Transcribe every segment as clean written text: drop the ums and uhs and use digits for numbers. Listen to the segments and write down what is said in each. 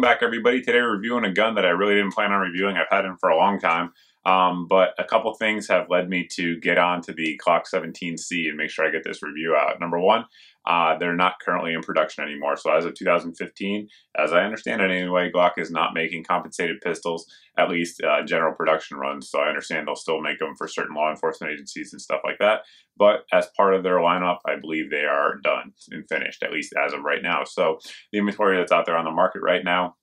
Welcome back, everybody. Today we're reviewing a gun that I really didn't plan on reviewing. I've had it for a long time, but a couple things have led me to get on to the Glock 17C and make sure I get this review out. Number one, they're not currently in production anymore. So as of 2015, as I understand it anyway, Glock is not making compensated pistols, at least general production runs. So I understand they'll still make them for certain law enforcement agencies and stuff like that. But as part of their lineup, I believe they are done and finished, at least as of right now. So the inventory that's out there on the market right now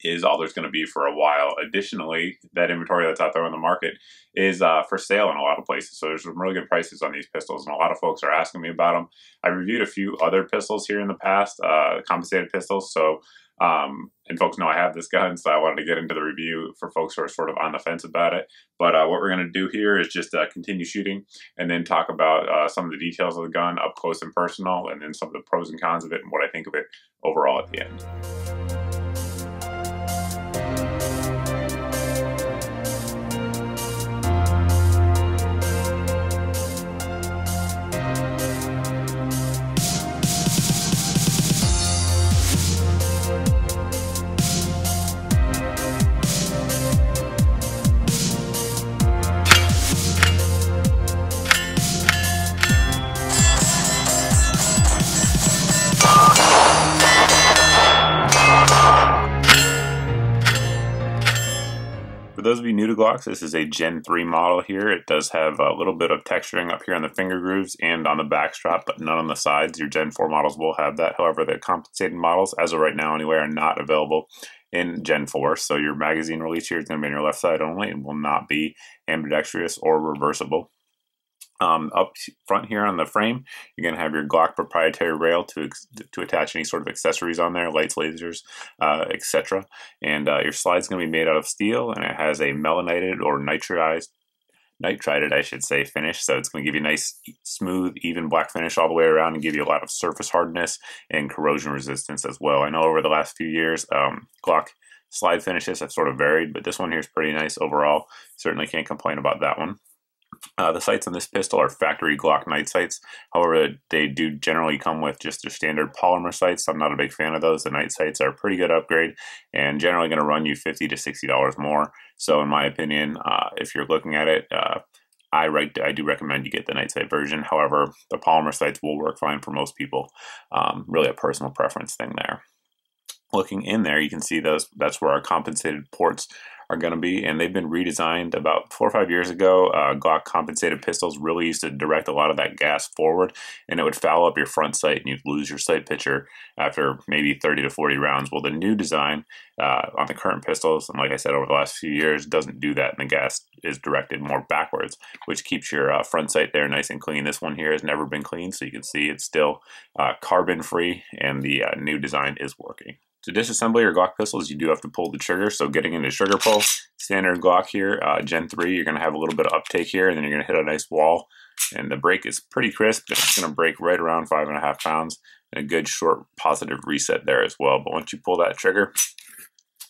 is all there's going to be for a while. Additionally, that inventory that's out there on the market is for sale in a lot of places. So there's some really good prices on these pistols, and a lot of folks are asking me about them. I reviewed a few other pistols here in the past, compensated pistols. So, and folks know I have this gun, so I wanted to get into the review for folks who are sort of on the fence about it. But what we're going to do here is just continue shooting and then talk about some of the details of the gun up close and personal, and then some of the pros and cons of it and what I think of it overall at the end. For those of you new to Glocks, this is a Gen 3 model here. It does have a little bit of texturing up here on the finger grooves and on the back strap, but none on the sides. Your Gen 4 models will have that. However, the compensated models, as of right now anyway, are not available in Gen 4. So your magazine release here is going to be on your left side only and will not be ambidextrous or reversible. Up front here on the frame, you're going to have your Glock proprietary rail to attach any sort of accessories on there, lights, lasers, etc. And your slide's going to be made out of steel, and it has a melanated or nitrided, I should say, finish. So it's going to give you a nice, smooth, even black finish all the way around and give you a lot of surface hardness and corrosion resistance as well. I know over the last few years, Glock slide finishes have sort of varied, but this one here is pretty nice overall. Certainly can't complain about that one. The sights on this pistol are factory Glock night sights. However, they do generally come with just their standard polymer sights. I'm not a big fan of those. The night sights are a pretty good upgrade and generally going to run you $50 to $60 more. So in my opinion, if you're looking at it, I do recommend you get the night sight version. However, the polymer sights will work fine for most people. Really a personal preference thing there. Looking in there, you can see that's where our compensated ports are going to be, and they've been redesigned about 4 or 5 years ago. Glock compensated pistols really used to direct a lot of that gas forward, and it would foul up your front sight, and you'd lose your sight picture after maybe 30 to 40 rounds. Well, the new design on the current pistols, and like I said, over the last few years, doesn't do that, and the gas is directed more backwards, which keeps your front sight there nice and clean. This one here has never been cleaned, so you can see it's still carbon free, and the new design is working. To disassemble your Glock pistols, you do have to pull the trigger. So getting into trigger pull, standard Glock here, Gen 3, you're going to have a little bit of uptake here, and then you're going to hit a nice wall. And the brake is pretty crisp. It's going to break right around 5.5 pounds, and a good short positive reset there as well. But once you pull that trigger,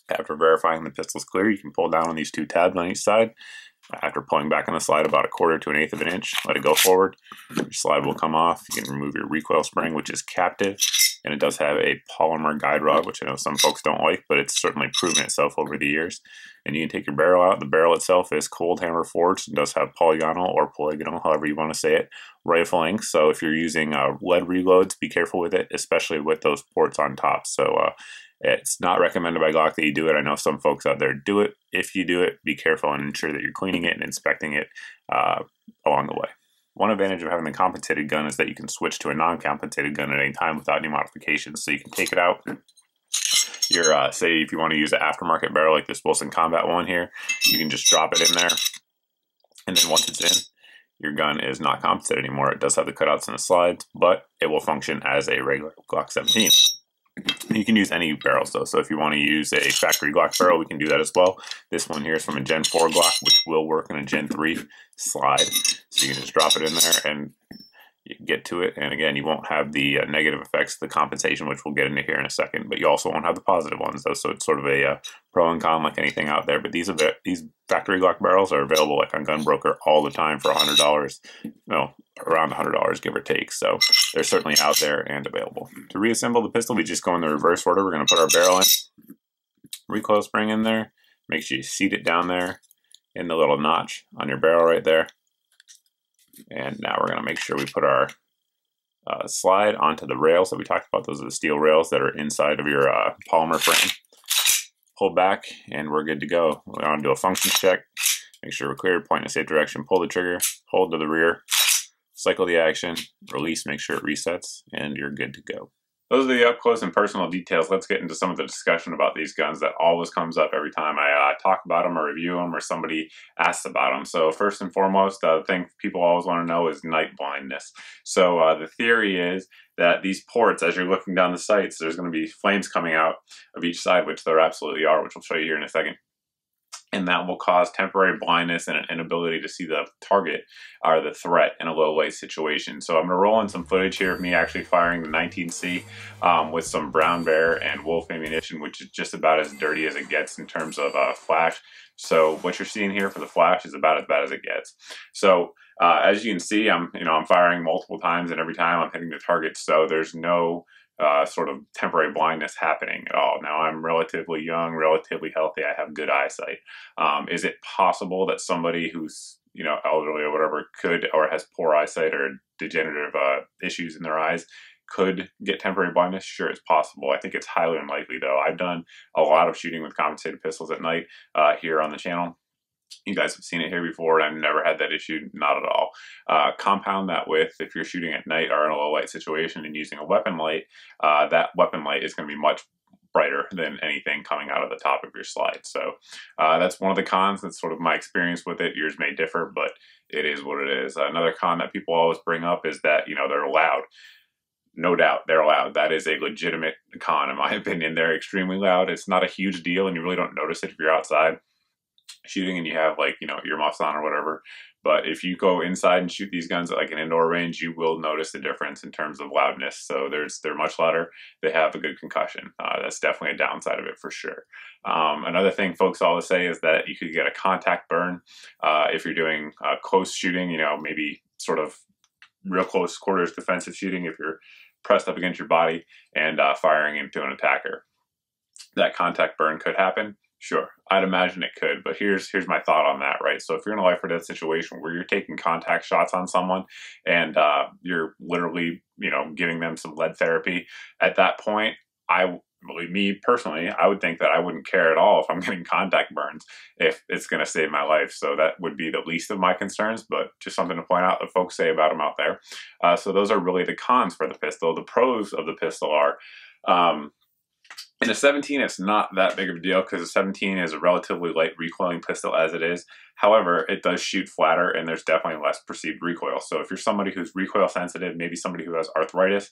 after verifying the pistol's clear, you can pull down on these two tabs on each side. After pulling back on the slide about 1/4 to 1/8 of an inch, let it go forward. Your slide will come off. You can remove your recoil spring, which is captive, and it does have a polymer guide rod, which I know some folks don't like, but it's certainly proven itself over the years. And you can take your barrel out. The barrel itself is cold hammer forged and does have polygonal, however you want to say it, rifle ink. So if you're using lead reloads, be careful with it, especially with those ports on top. So it's not recommended by Glock that you do it. I know some folks out there do it. If you do it, be careful and ensure that you're cleaning it and inspecting it along the way. One advantage of having the compensated gun is that you can switch to a non-compensated gun at any time without any modifications. So you can take it out. Say if you want to use an aftermarket barrel like this Wilson Combat one here, you can just drop it in there. And then once it's in, your gun is not compensated anymore. It does have the cutouts and the slides, but it will function as a regular Glock 17. You can use any barrels though, so if you want to use a factory Glock barrel, we can do that as well. This one here is from a Gen 4 Glock, which will work in a Gen 3 slide. So you can just drop it in there and you can get to it. And again, you won't have the negative effects of the compensation, which we'll get into here in a second, but you also won't have the positive ones though. So it's sort of a pro and con like anything out there. But these factory Glock barrels are available like on Gunbroker all the time for $100. No, around $100, give or take. So they're certainly out there and available. To reassemble the pistol, we just go in the reverse order. We're going to put our barrel in. recoil spring in there. Make sure you seat it down there in the little notch on your barrel right there. And now we're going to make sure we put our slide onto the rails that we talked about. Those are the steel rails that are inside of your polymer frame. Pull back and we're good to go. We're going to do a function check. Make sure we're clear, point in a safe direction, pull the trigger, hold to the rear, cycle the action, release, make sure it resets, and you're good to go. Those are the up close and personal details. Let's get into some of the discussion about these guns that always comes up every time I talk about them or review them or somebody asks about them. So first and foremost, the thing people always want to know is night blindness. So the theory is that these ports, as you're looking down the sights, there's going to be flames coming out of each side, which there absolutely are, which I'll show you here in a second. And that will cause temporary blindness and an inability to see the target or the threat in a low light situation. So I'm going to roll in some footage here of me actually firing the 17C with some brown bear and wolf ammunition, which is just about as dirty as it gets in terms of flash. So what you're seeing here for the flash is about as bad as it gets. So as you can see, I'm firing multiple times, and every time I'm hitting the target. So there's no sort of temporary blindness happening at all. Now I'm relatively young, relatively healthy. I have good eyesight. Is it possible that somebody who's elderly or whatever could, or has poor eyesight or degenerative issues in their eyes, could get temporary blindness? Sure, it's possible. I think it's highly unlikely though. I've done a lot of shooting with compensated pistols at night here on the channel. You guys have seen it here before, and I've never had that issue, not at all. Compound that with, if you're shooting at night or in a low light situation and using a weapon light, that weapon light is going to be much brighter than anything coming out of the top of your slide. So that's one of the cons. That's sort of my experience with it. Yours may differ, but it is what it is. Another con that people always bring up is that, they're loud. No doubt, they're loud. That is a legitimate con, in my opinion. They're extremely loud. It's not a huge deal, and you really don't notice it if you're outside shooting and you have earmuffs on or whatever. But if you go inside and shoot these guns at like an indoor range, you will notice the difference in terms of loudness. So they're much louder. They have a good concussion. That's definitely a downside of it for sure. Another thing folks always say is that you could get a contact burn if you're doing close shooting, maybe sort of real close quarters defensive shooting, if you're pressed up against your body and firing into an attacker. That contact burn could happen. Sure, I'd imagine it could, but here's my thought on that, right? So if you're in a life or death situation where you're taking contact shots on someone and you're literally, giving them some lead therapy, at that point, me personally, I would think that I wouldn't care at all if I'm getting contact burns if it's going to save my life. So that would be the least of my concerns, but just something to point out that folks say about them out there. So those are really the cons for the pistol. The pros of the pistol are, in a 17, it's not that big of a deal because a 17 is a relatively light recoiling pistol as it is. However, it does shoot flatter and there's definitely less perceived recoil. So if you're somebody who's recoil sensitive, maybe somebody who has arthritis,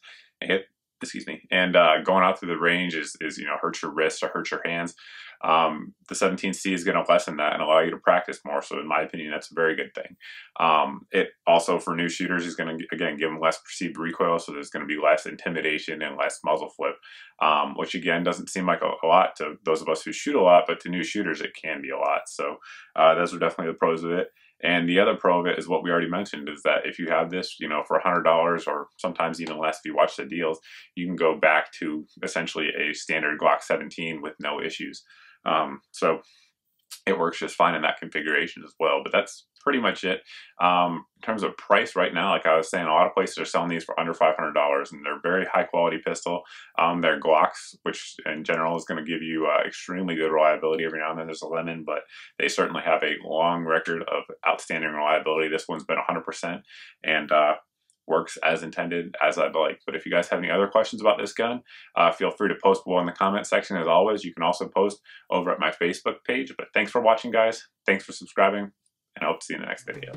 and going out through the range is hurts your wrists or hurts your hands, the 17C is going to lessen that and allow you to practice more. So in my opinion, that's a very good thing. It also, for new shooters, is going to, again, give them less perceived recoil. So there's going to be less intimidation and less muzzle flip, which again, doesn't seem like a lot to those of us who shoot a lot, but to new shooters, it can be a lot. So those are definitely the pros of it. And the other pro of it is what we already mentioned, is that if you have this, for $100 or sometimes even less, if you watch the deals, you can go back to essentially a standard Glock 17 with no issues. So it works just fine in that configuration as well. But that's pretty much it. In terms of price right now, like I was saying, a lot of places are selling these for under $500, and they're very high quality pistol. They're Glocks, which in general is going to give you extremely good reliability. Every now and then there's a lemon, but they certainly have a long record of outstanding reliability. This one's been 100%, and works as intended, as I'd like. But if you guys have any other questions about this gun, feel free to post below in the comment section. As always, you can also post over at my Facebook page. But thanks for watching, guys. Thanks for subscribing, and I hope to see you in the next video.